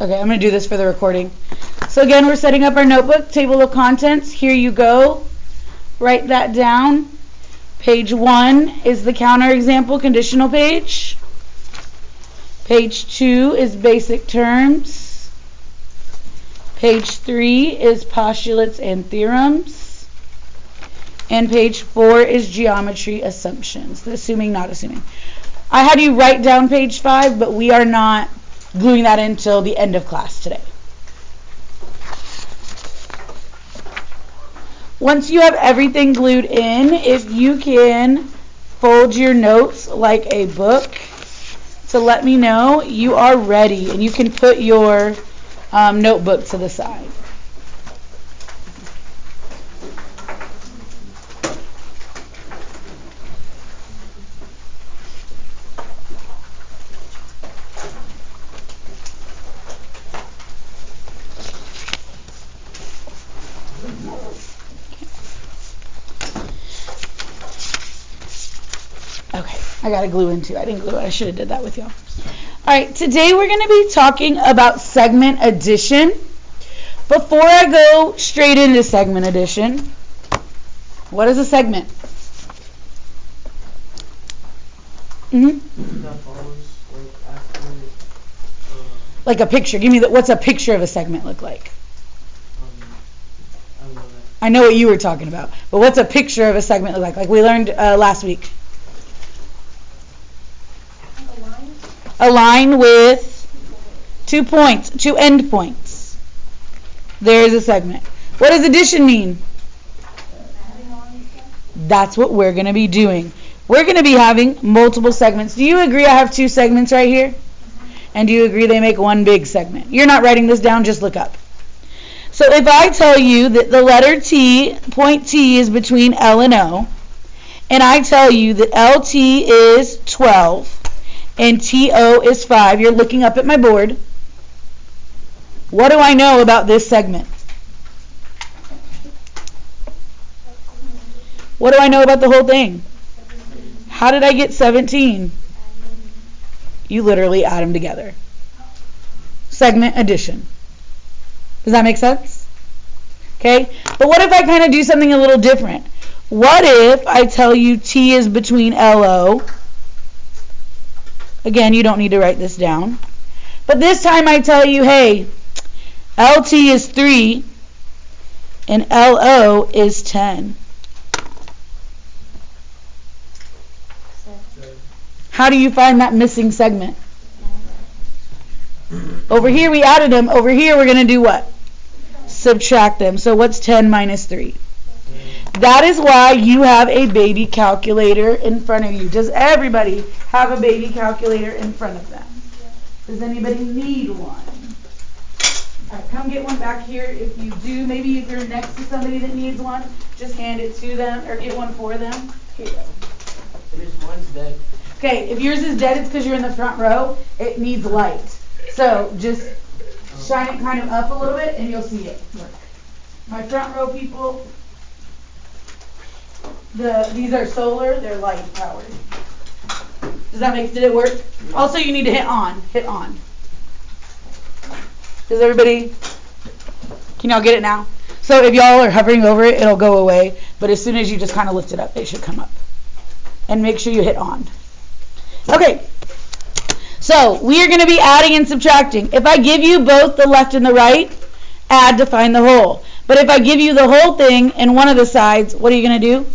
Okay, I'm going to do this for the recording. So again, we're setting up our notebook, table of contents. Here you go. Write that down. Page 1 is the counter example conditional page. Page 2 is basic terms. Page 3 is postulates and theorems. And page 4 is geometry assumptions. Assuming, not assuming. I had you write down page 5, but we are not gluing that in until the end of class today. Once you have everything glued in, if you can fold your notes like a book to let me know you are ready, and you can put your notebook to the side. Okay, I got to glue in too. I didn't glue it. I should have did that with y'all. All right, today we're going to be talking about segment addition. Before I go straight into segment addition, what is a segment? Like a picture. Give me what's a picture of a segment look like? I know what you were talking about, but what's a picture of a segment look like? Like we learned last week. A line with 2 points, 2 end points. There is a segment. What does addition mean? That's what we're going to be doing. We're going to be having multiple segments. Do you agree I have 2 segments right here? And do you agree they make one big segment? You're not writing this down, just look up. So if I tell you that the letter T, point T is between L and O, and I tell you that LT is 12, and TO is 5. You're looking up at my board. What do I know about this segment? What do I know about the whole thing? How did I get 17? You literally add them together. Segment addition. Does that make sense? Okay? But what if I kind of do something a little different? What if I tell you T is between LO? Again, you don't need to write this down. But this time I tell you, hey, LT is 3 and LO is 10. How do you find that missing segment? Over here we added them. Over here we're going to do what? Subtract them. So what's 10 minus 3? That is why you have a baby calculator in front of you. Does everybody have a baby calculator in front of them? Does anybody need one? All right, come get one back here. If you do, maybe if you're next to somebody that needs one, just hand it to them or get one for them. Here you go. One's dead. Okay, if yours is dead, it's because you're in the front row. It needs light. So just shine it kind of up a little bit and you'll see it work. My front row people, these are solar, they're light powered. Did it work? Also, you need to hit on. Does everybody, can y'all get it now? So if y'all are hovering over it, it'll go away. But as soon as you just kind of lift it up, it should come up. And make sure you hit on. Okay. So we are going to be adding and subtracting. If I give you both the left and the right, add to find the whole. But if I give you the whole thing and one of the sides, what are you going to do?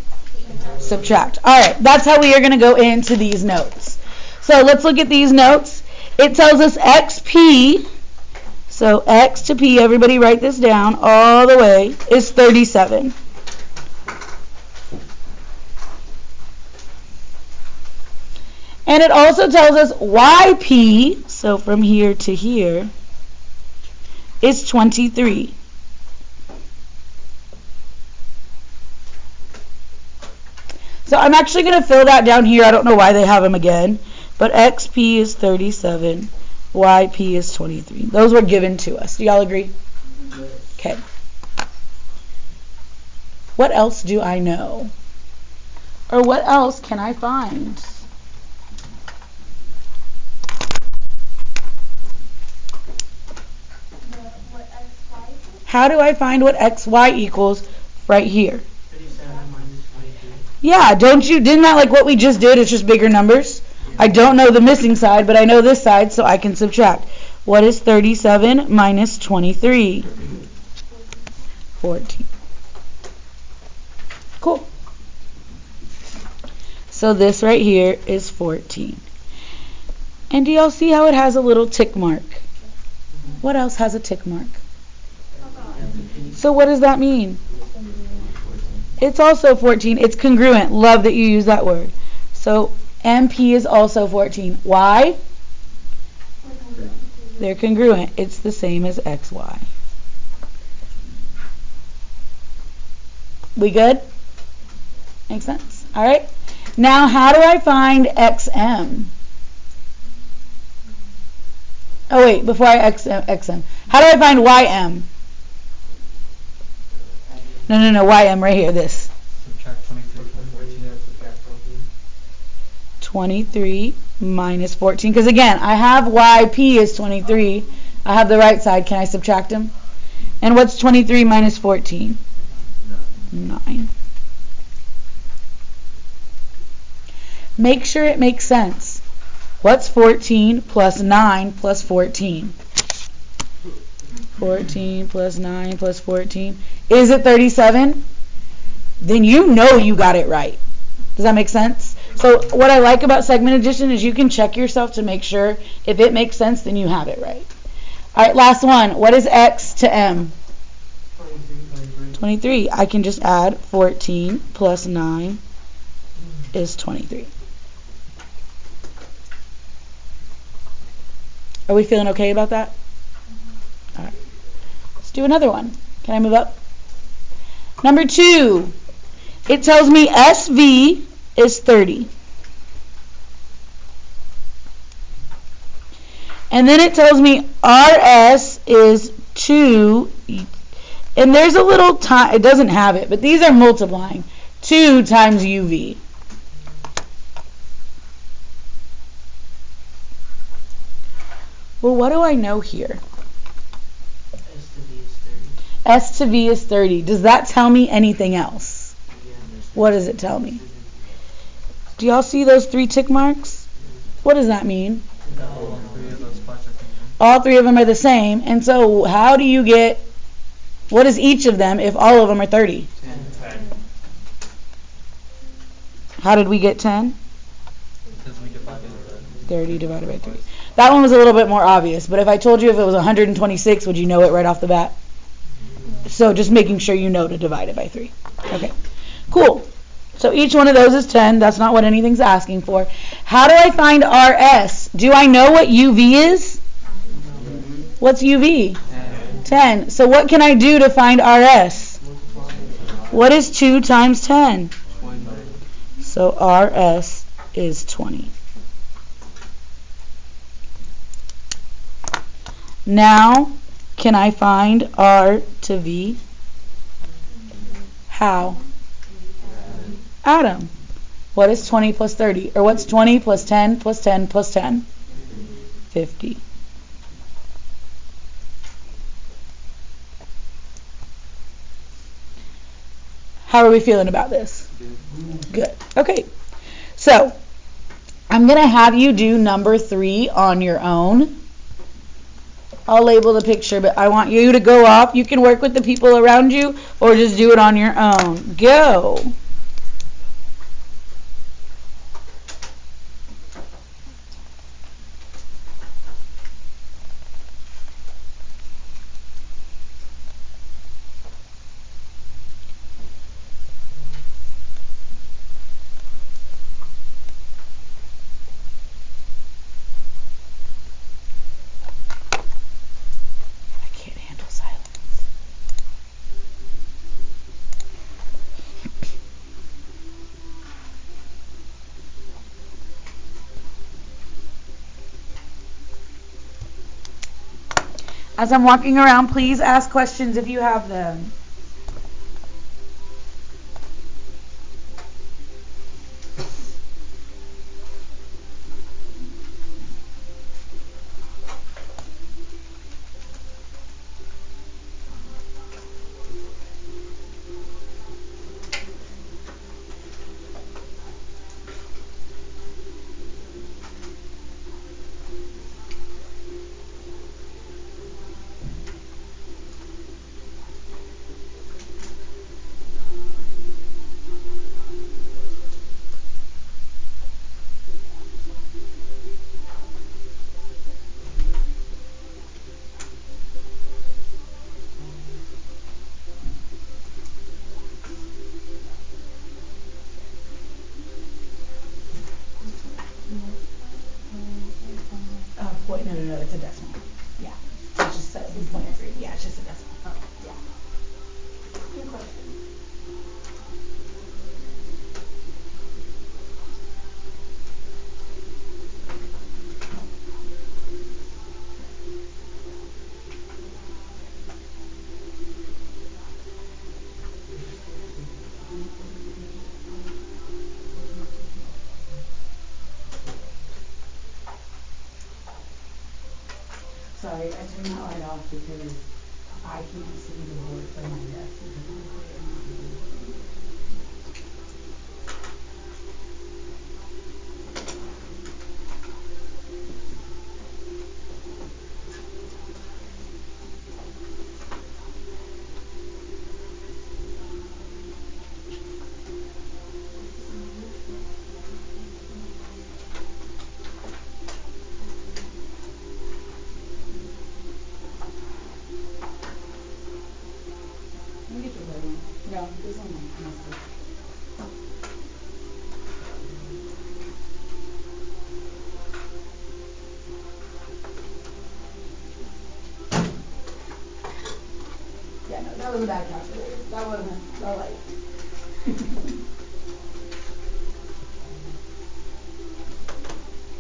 Subtract. All right, that's how we are going to go into these notes. So let's look at these notes. It tells us XP, so X to P, everybody write this down all the way, is 37. And it also tells us YP, so from here to here, is 23. So I'm actually going to fill that down here. I don't know why they have them again. But XP is 37. YP is 23. Those were given to us. Do y'all agree? Okay. What else do I know? Or what else can I find? How do I find what xy equals right here? 37 minus 23. Yeah, didn't that like what we just did? It's just bigger numbers. I don't know the missing side, but I know this side, so I can subtract. What is 37 minus 23? 14. Cool. So this right here is 14. And do y'all see how it has a little tick mark? What else has a tick mark? So what does that mean? It's also 14. It's congruent. Love that you use that word. So MP is also 14. Why? They're congruent. It's the same as XY. We good? Makes sense? All right. Now, how do I find XM? Oh, wait. Before I XM. How do I find YM? No, YM right here. This. Subtract 23 from 14. 23 minus 14. Because, again, I have YP is 23. I have the right side. Can I subtract them? And what's 23 minus 14? 9. Make sure it makes sense. What's 14 plus 9 plus 14? 14 plus 9 plus 14. Is it 37? Then you know you got it right. Does that make sense? So what I like about segment addition is you can check yourself to make sure if it makes sense, then you have it right. All right, last one. What is x to m? 23. I can just add 14 plus 9 is 23. Are we feeling okay about that? All right. Let's do another one. Can I move up? Number 2. It tells me SV is 30. And then it tells me RS is 2. And there's a little time, it doesn't have it, but these are multiplying. 2 times UV. Well, what do I know here? S to V is 30. S to V is 30. Does that tell me anything else? Yeah, What does it tell me? Do y'all see those 3 tick marks? What does that mean? All 3 of those spots are congruent. All 3 of them are the same. And so how do you get, what is each of them if all of them are 30? 10. How did we get 10? Because we divided the 30 divided by 3. That one was a little bit more obvious, but if I told you if it was 126, would you know it right off the bat? So just making sure you know to divide it by 3. Okay, cool. So each one of those is 10. That's not what anything's asking for. How do I find RS? Do I know what UV is? What's UV? 10. So what can I do to find RS? What is 2 times 10? 20. So RS is 20. Now, can I find R to V? How? Add them. What is 20 plus 30? Or what's 20 plus 10 plus 10 plus 10? 50. How are we feeling about this? Good. Okay. So, I'm going to have you do number 3 on your own. I'll label the picture, but I want you to go off. You can work with the people around you or just do it on your own. Go. As I'm walking around, please ask questions if you have them. point, no, it's a decimal. Yeah, it's just 7.3. Yeah, it's just a decimal. Yeah. Good question. Sorry, I turned that light off because I can't see the board from my desk. Let me get your red one. No, this one must be. Yeah, no, that was a bad calculator. That wasn't the light.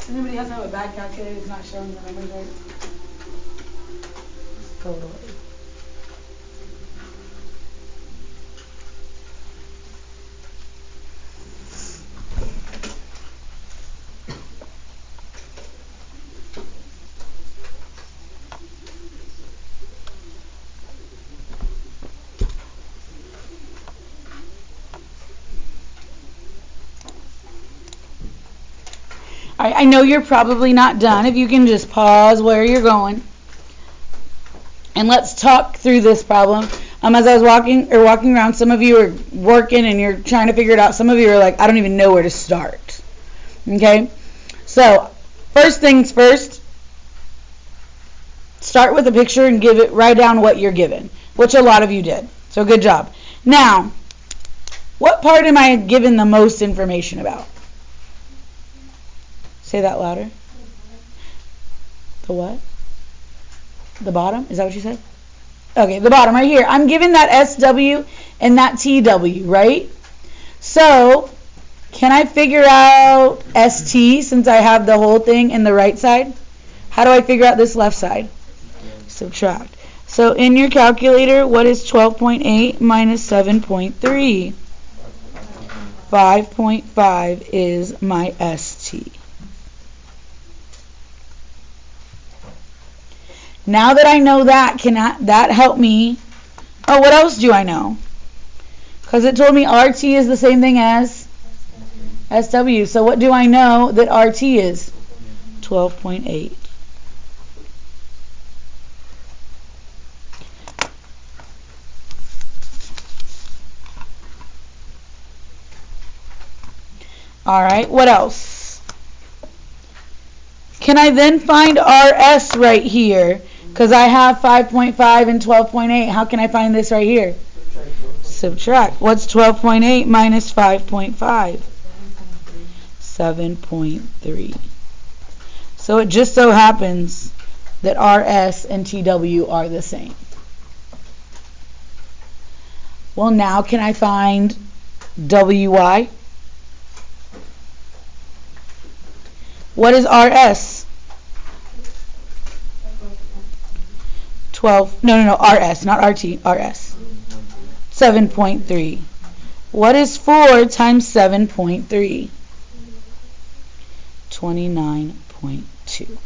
Anybody else have a bad calculator that's not showing the numbers right? Totally. I know you're probably not done. If you can just pause where you're going. And let's talk through this problem. As I was walking around, some of you are working and you're trying to figure it out. Some of you are like, I don't even know where to start. Okay? So, first things first. Start with a picture and write down what you're given, which a lot of you did. So, good job. Now, what part am I given the most information about? Say that louder. The what? The bottom? Is that what you said? Okay, the bottom right here. I'm given that SW and that TW, right? So, can I figure out ST since I have the whole thing in the right side? How do I figure out this left side? Subtract. So, in your calculator, what is 12.8 minus 7.3? 5.5 is my ST. Now that I know that, can that help me? Oh, what else do I know? Because it told me RT is the same thing as SW. So what do I know that RT is? 12.8. All right, what else? Can I then find RS right here? Because I have 5.5 and 12.8. How can I find this right here? Subtract. What's 12.8 minus 5.5? 7.3. So it just so happens that RS and TW are the same. Well, now can I find WY? What is RS? 12. No, RS, not RT. RS. 7.3. What is 4 times 7.3? 29.2.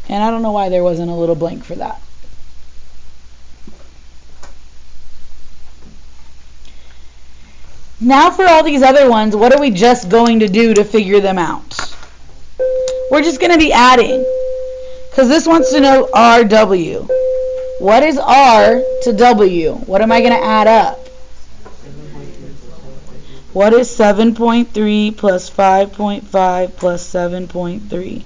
And I don't know why there wasn't a little blank for that. Now for all these other ones, what are we just going to do to figure them out? We're just going to be adding. Because this wants to know RW. What is R to W? What am I going to add up? What is 7.3 plus 5.5 plus 7.3?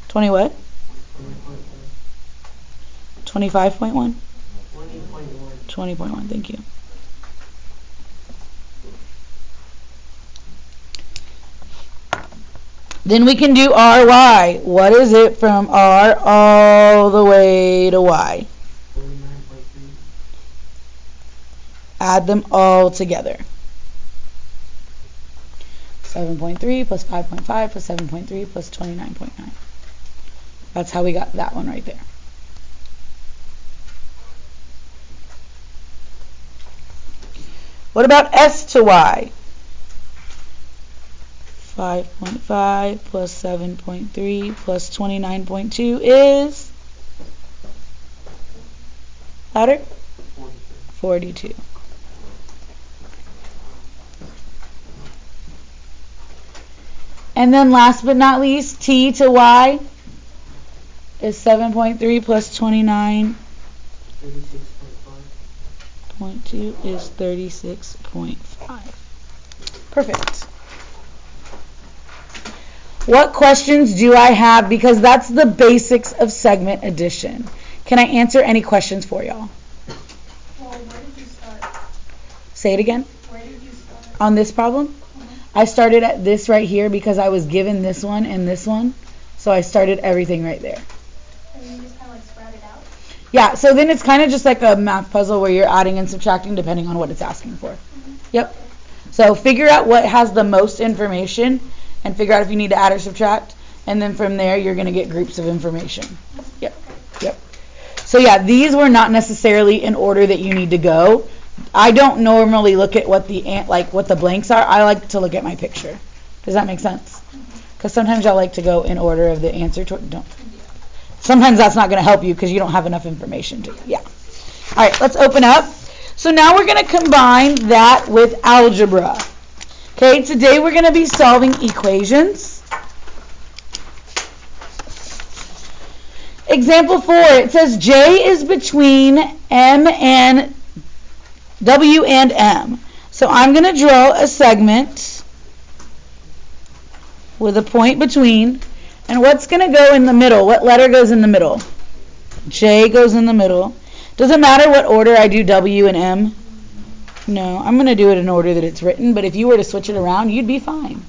20 what? 25.1? 20.1, thank you. Then we can do RY. What is it from R all the way to Y? 49.3. Add them all together. 7.3 plus 5.5 plus 7.3 plus 29.9. That's how we got that one right there. What about S to Y? 5.5 plus 7.3 plus 29.2 is? Louder? 42. And then last but not least, T to Y is 7.3 plus 29.2 36.5. is 36.5. Perfect. What questions do I have? Because that's the basics of segment addition. Can I answer any questions for y'all? Well, where did you start? Say it again. Where did you start? On this problem, I started at this right here because I was given this one and this one. So I started everything right there. And you just kind of like spread it out? Yeah, so then it's kind of just like a math puzzle where you're adding and subtracting depending on what it's asking for. Yep. So figure out what has the most information and figure out if you need to add or subtract. And then from there, you're going to get groups of information. Yep. Yep. So yeah, these were not necessarily in order that you need to go. I don't normally look at what the blanks are. I like to look at my picture. Does that make sense? Because sometimes I like to go in order of the answer. Sometimes that's not going to help you because you don't have enough information to. Yeah. All right, let's open up. So now we're going to combine that with algebra. Okay, today we're going to be solving equations. Example 4, it says J is between W and M. So I'm going to draw a segment with a point between. And what's going to go in the middle? What letter goes in the middle? J goes in the middle. Does it matter what order I do W and M? No, I'm going to do it in order that it's written, but if you were to switch it around, you'd be fine.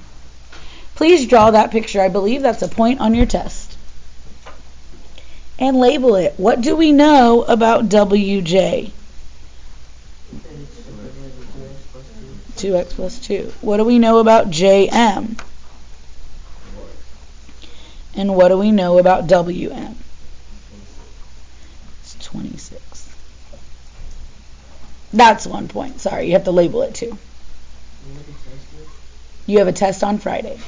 Please draw that picture. I believe that's a point on your test. And label it. What do we know about WJ? 2x plus 2. What do we know about JM? And what do we know about WM? It's 26. That's 1 point. Sorry, you have to label it too. You have a test on Friday.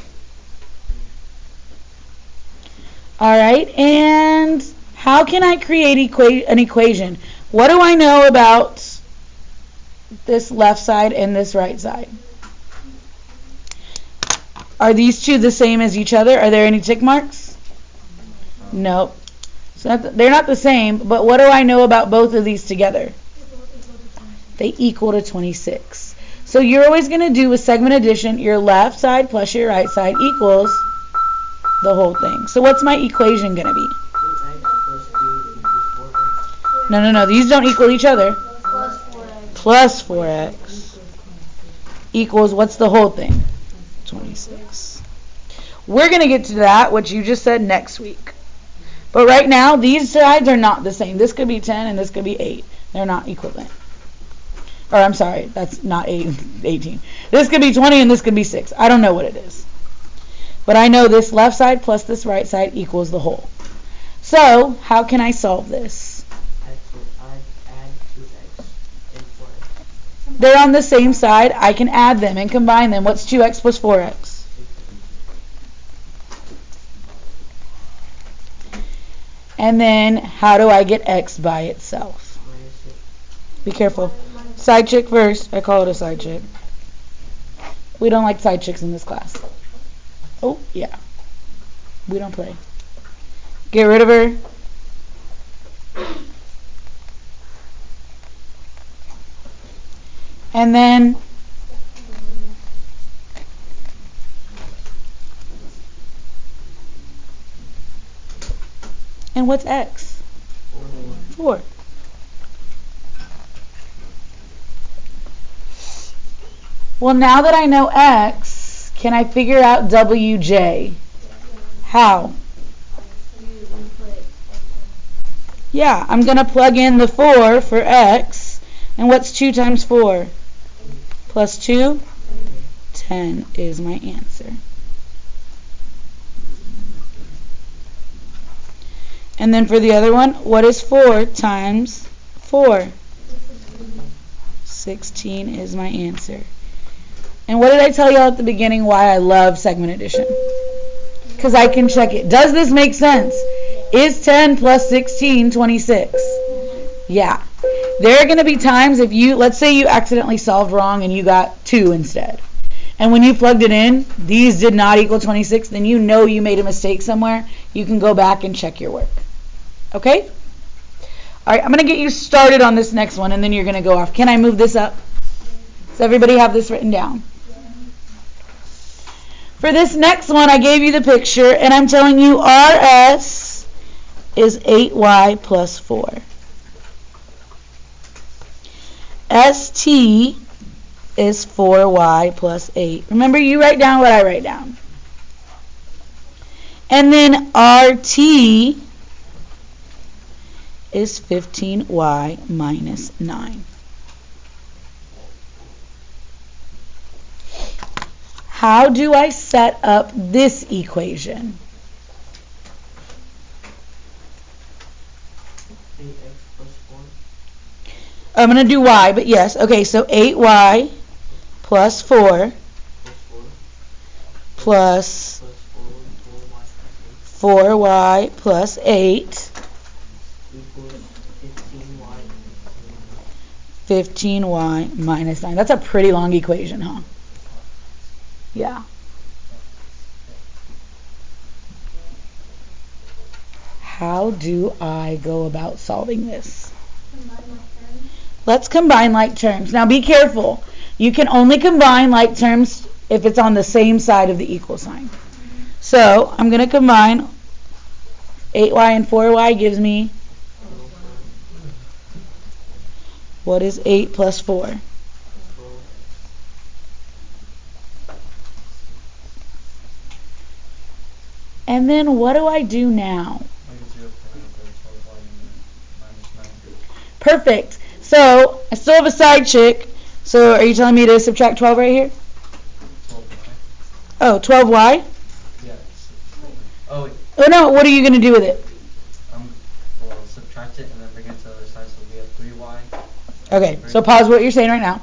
All right, and how can I create an equation? What do I know about this left side and this right side? Are these two the same as each other? Are there any tick marks? Nope. So they're not the same, but what do I know about both of these together? They equal to 26. So you're always going to do with segment addition, your left side plus your right side equals the whole thing. So what's my equation going to be? 2x plus 2 equals 4x. No. These don't equal each other. Plus 4x. Plus 4x equals, what's the whole thing? 26. We're going to get to that, what you just said, next week. But right now, these sides are not the same. This could be 10 and this could be 8. They're not equivalent. Or I'm sorry, that's not 18. This could be 20 and this could be 6. I don't know what it is. But I know this left side plus this right side equals the whole. So, how can I solve this? Add 2x and 4x. They're on the same side. I can add them and combine them. What's 2x plus 4x? And then, how do I get x by itself? Minus 6. Be careful. Side chick first. I call it a side chick. We don't like side chicks in this class. Oh, yeah. We don't play. Get rid of her. And then and what's x? 4. Well, now that I know x, can I figure out WJ? How? You put X Yeah, I'm going to plug in the 4 for x. And what's 2 times 4? Plus 2? 10 is my answer. And then for the other one, what is 4 times 4? 16 is my answer. And what did I tell y'all at the beginning why I love segment addition? Because I can check it. Does this make sense? Is 10 plus 16 26? Yeah. There are going to be times if you, let's say you accidentally solved wrong and you got 2 instead. And when you plugged it in, these did not equal 26, then you know you made a mistake somewhere. You can go back and check your work. Okay? All right, I'm going to get you started on this next one, and then you're going to go off. Can I move this up? Does everybody have this written down? For this next one, I gave you the picture, and I'm telling you RS is 8y plus 4. ST is 4y plus 8. Remember, you write down what I write down. And then RT is 15y minus 9. How do I set up this equation? 8x plus 4. I'm going to do y, but yes. Okay, so 8y plus 4 plus 4. plus Plus 4y plus 8. 4y plus 8 Equals 15y. 15y minus 9. That's a pretty long equation, huh? Yeah. How do I go about solving this? Let's combine like terms. Now be careful. You can only combine like terms if it's on the same side of the equal sign. So I'm going to combine 8y and 4y gives me, what is 8 plus 4? And then what do I do now? Perfect. So I still have a side chick. So are you telling me to subtract 12 right here? 12y. Oh, 12y? Yeah. Oh, wait. Oh no, what are you going to do with it? Well, subtract it and then bring it to the other side, so we have 3y. Okay, so pause what you're saying right now.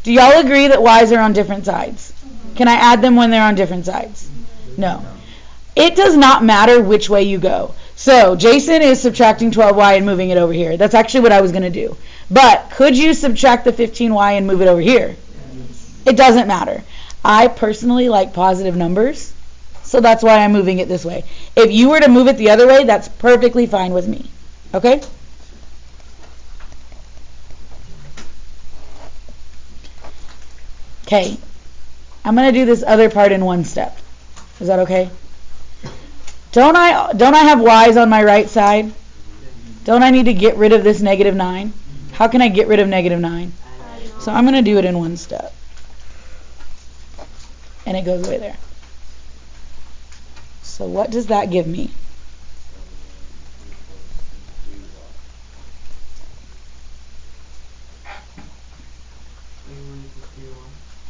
Do y'all agree that y's are on different sides? Can I add them when they're on different sides? No. It does not matter which way you go. So Jason is subtracting 12y and moving it over here. That's actually what I was going to do. But could you subtract the 15y and move it over here? It doesn't matter. I personally like positive numbers, so that's why I'm moving it this way. If you were to move it the other way, that's perfectly fine with me. Okay? Okay. I'm going to do this other part in one step. Is that okay? Don't I have y's on my right side? Don't I need to get rid of this negative 9? How can I get rid of negative 9? So I'm going to do it in one step. And it goes away there. So what does that give me?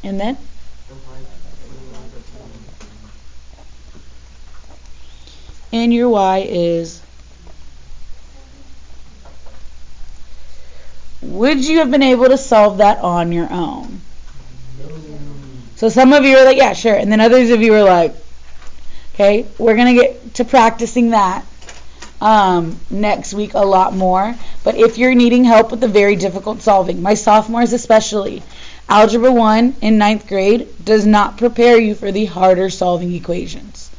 And then? And your y is, would you have been able to solve that on your own? So some of you are like, yeah, sure. And then others of you are like, okay, we're going to get to practicing that next week a lot more. But if you're needing help with the very difficult solving, my sophomores especially, Algebra 1 in 9th grade does not prepare you for the harder solving equations.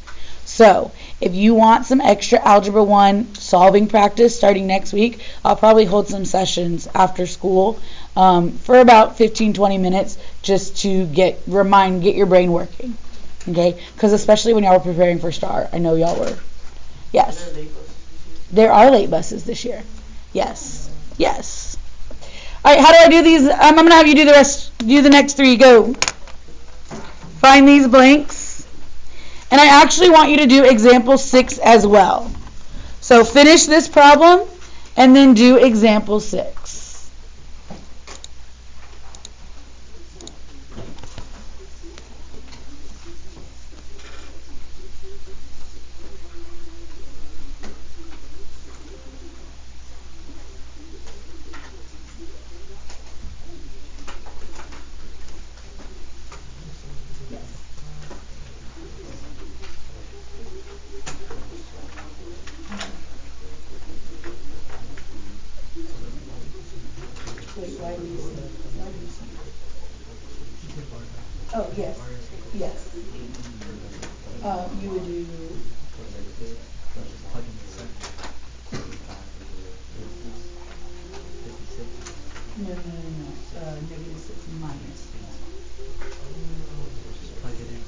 So if you want some extra Algebra 1 solving practice starting next week, I'll probably hold some sessions after school for about 15-20 minutes just to get your brain working. Okay? Because especially when y'all were preparing for STAR, I know y'all were. Yes. There are late buses this year. Yes. Yes. All right, how do I do these? I'm going to have you do the next 3. Go. Find these blanks. And I actually want you to do example 6 as well. So finish this problem and then do example 6. Oh, yes. Yes. You would do. No. Negative 6 minus. Just plug it in.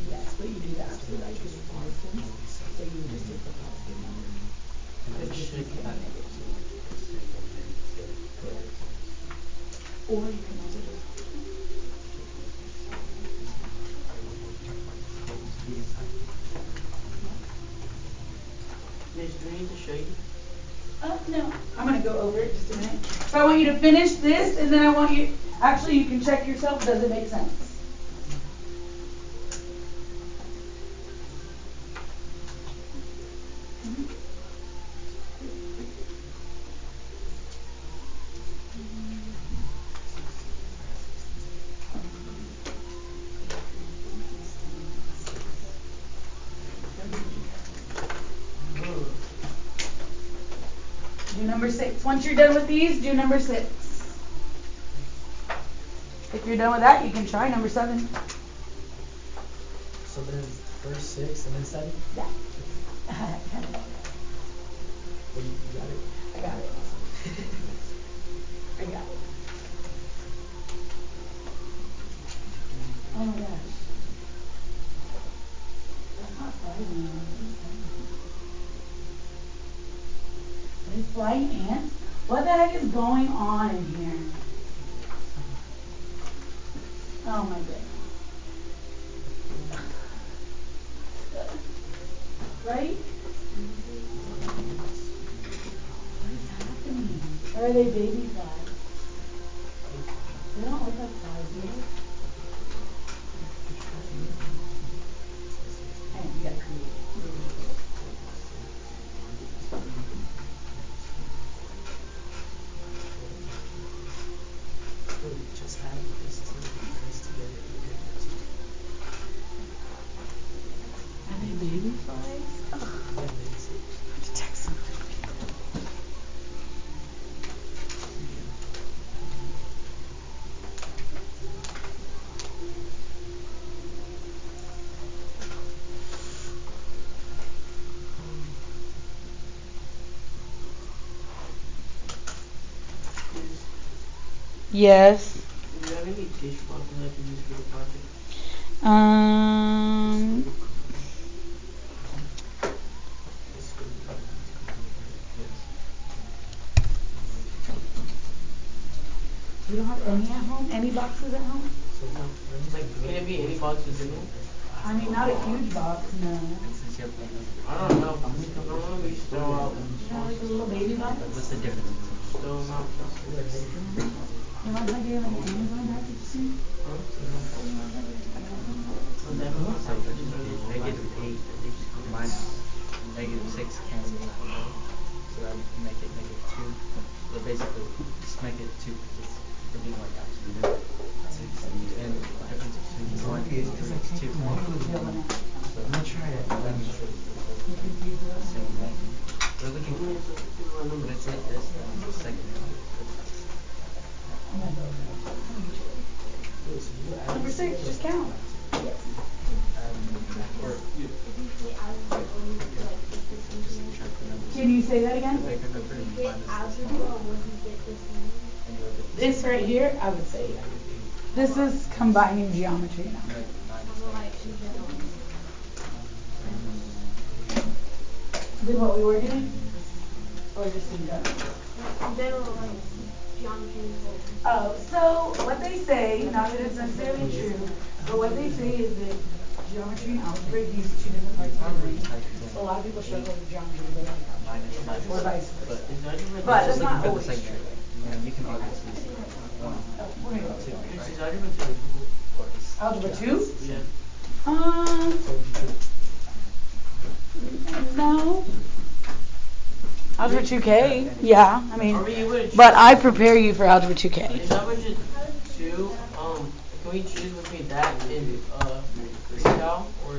Yes, but you do the absolute right because it's resistance. So you would just take the positive number. And it should get back. Or you can also just. Miss, do we need to show you? No. I'm going to go over it just a minute. So I want you to finish this, and then I want you, actually you can check yourself, does it make sense? Do number 6. Once you're done with these, do number 6. If you're done with that, you can try number 7. So then first 6 and then 7? Yeah. Well, you got it. I got it. I got it. Oh my gosh. That's not flying. Are they flying ants? What the heck is going on in here? Oh my goodness. Right? What is happening? Or are they baby flies? They don't look like flies, do they? Hey, you gotta create it. Just have this together. Are they baby flies? Ugh. I have to text them. Yes. Do you have any tissue boxes I can use for the project? You don't have any at home? Any boxes at home? Like, can it be any boxes in there? I mean, not a huge box, no. Since you have I don't know. I don't want to be throw out. You know, like a little baby box? what's the difference? Throw them out. You want like you have an Amazon package too? So -8, minus -6 cancels out. So that would make it -2. So basically, just make it 2. It'll be like absolute. And the difference between 1 is 2. So I'm gonna try it. Same thing. We're looking for when it's like this, then it's the second one. Number 6, just count. Or Usually algebra only do like the system. subtract the numbers. Can you say that again? Bigger number and Get minus the algebra smaller. when you get this many. And you look at This right here, I would say. This is combining geometry now. Although like in general. Than what we were doing? Or just in general? In general, like geometry is like. Oh, so what they say, not that it's necessarily true, but what they say is that Geometry and algebra, these two different parts I've of the already brain. typed it So a in. lot of people struggle with geometry, but Minus, or vice but versa. Is algebra But just it's not looking for the always segment. true. You know, you can obviously see one, We're gonna go. two, right? Is algebra difficult? Or is- Algebra yeah. 2? Yeah. No. Algebra 2K, yeah, I mean, Are we able to choose? but I prepare you for Algebra 2K. Is algebra 2, can we choose between that and, pre-cal, or?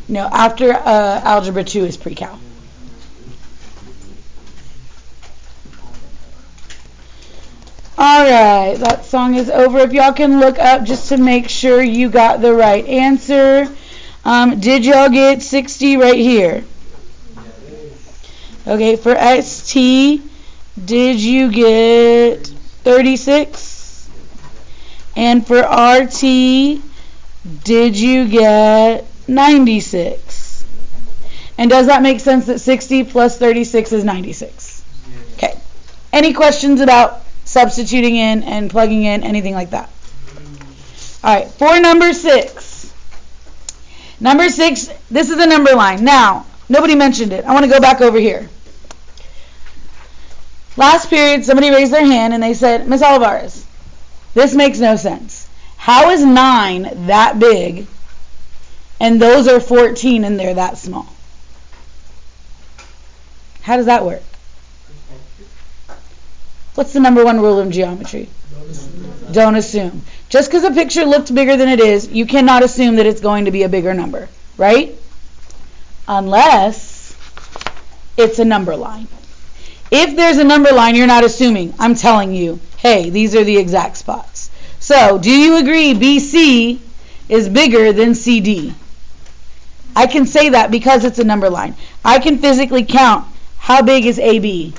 No, after Algebra 2 is pre-cal. Alright, that song is over. If y'all can look up just to make sure you got the right answer. Did y'all get 60 right here? Okay, for ST, did you get 36? And for RT, did you get 96? And does that make sense that 60 plus 36 is 96? Okay. Any questions about substituting in and plugging in, anything like that? Alright, for number 6. Number 6, this is the number line. Now, nobody mentioned it. I want to go back over here. Last period, somebody raised their hand and they said, Miss Olivares, this makes no sense. How is 9 that big and those are 14 and they're that small? How does that work? What's the number one rule of geometry? Don't assume. Just because a picture looked bigger than it is, you cannot assume that it's going to be a bigger number, right? Unless it's a number line. If there's a number line, you're not assuming. I'm telling you, hey, these are the exact spots. So, do you agree BC is bigger than CD? I can say that because it's a number line. I can physically count. How big is AB?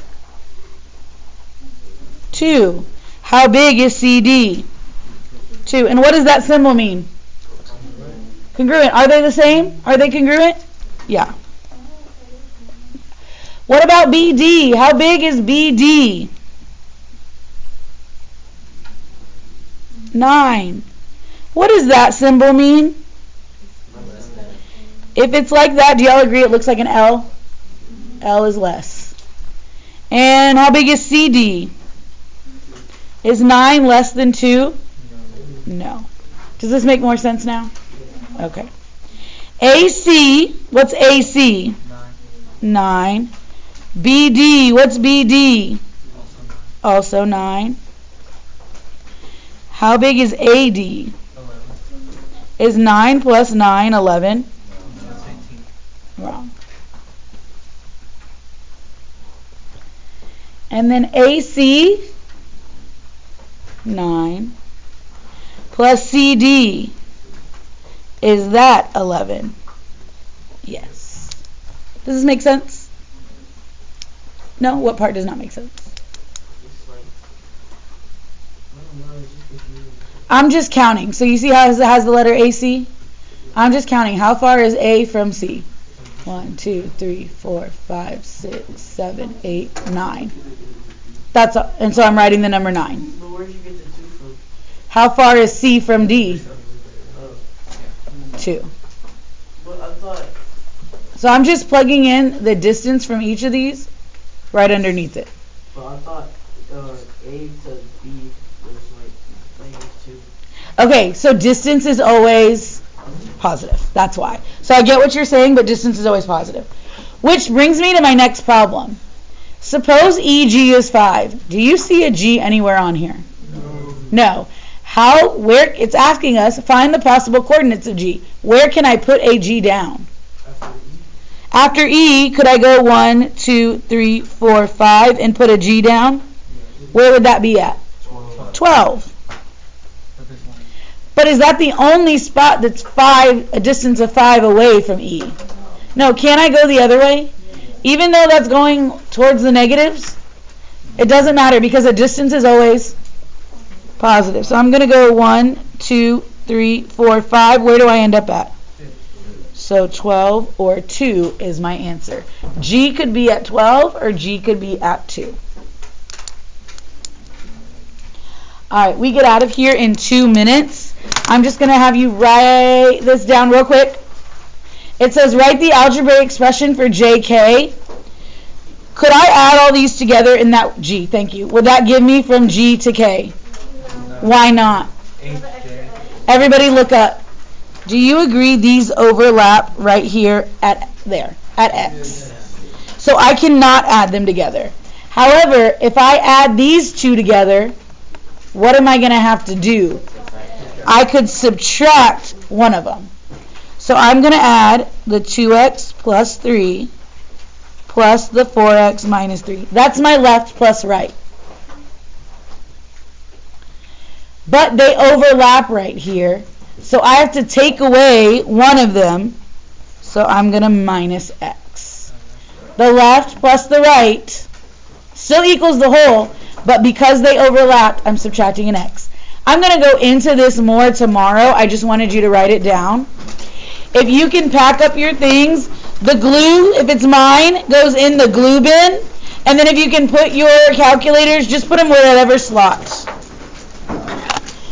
2. How big is CD? 2. And what does that symbol mean? Congruent. Are they the same? Are they congruent? Yeah. What about BD? How big is BD? 9. What does that symbol mean? If it's like that, do y'all agree it looks like an L? L is less. And how big is CD? Is 9 less than 2? No. Does this make more sense now? Okay. AC, what's AC? 9. BD, what's BD? Also 9. How big is AD? Is 9 plus 9 11? Wrong. And then AC, 9, plus CD, is that 11? Yes. Does this make sense? No? What part does not make sense? It's like, I don't know, it's just confusing. I'm just counting. So you see how it has the letter AC? I'm just counting. How far is A from C? 1, 2, 3, 4, 5, 6, 7, 8, 9. That's all. And so I'm writing the number 9. But where'd you get the 2 from? How far is C from D? 2. But I thought, So I'm just plugging in the distance from each of these right underneath it. A to B was like -2. Okay, so distance is always positive. That's why. So I get what you're saying, but distance is always positive. Which brings me to my next problem. Suppose EG is 5. Do you see a G anywhere on here? No. Where it's asking us, find the possible coordinates of G. Where can I put a G down? After E, could I go 1, 2, 3, 4, 5 and put a G down? Where would that be at? 12. But is that the only spot that's a distance of 5 away from E? No, can I go the other way? Even though that's going towards the negatives, it doesn't matter because the distance is always positive. So I'm going to go 1, 2, 3, 4, 5. Where do I end up at? So 12 or 2 is my answer. G could be at 12 or G could be at 2. Alright, we get out of here in 2 minutes. I'm just going to have you write this down real quick. It says write the algebraic expression for JK. Could I add all these together in that G? Thank you. Would that give me from G to K? Why not? Everybody look up. Do you agree these overlap right here at X? So I cannot add them together. However, if I add these two together, what am I going to have to do? I could subtract one of them. So I'm going to add the 2x plus 3 plus the 4x minus 3. That's my left plus right. But they overlap right here. So I have to take away one of them. So I'm going to minus x. The left plus the right still equals the whole, but because they overlapped, I'm subtracting an x. I'm going to go into this more tomorrow. I just wanted you to write it down. If you can pack up your things, the glue, if it's mine, goes in the glue bin. And then if you can put your calculators, just put them wherever slots.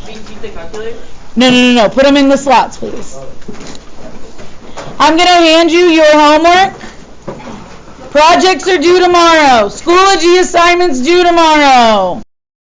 Keep the calculator? No. Put them in the slots, please. I'm going to hand you your homework. Projects are due tomorrow. Schoology assignments due tomorrow.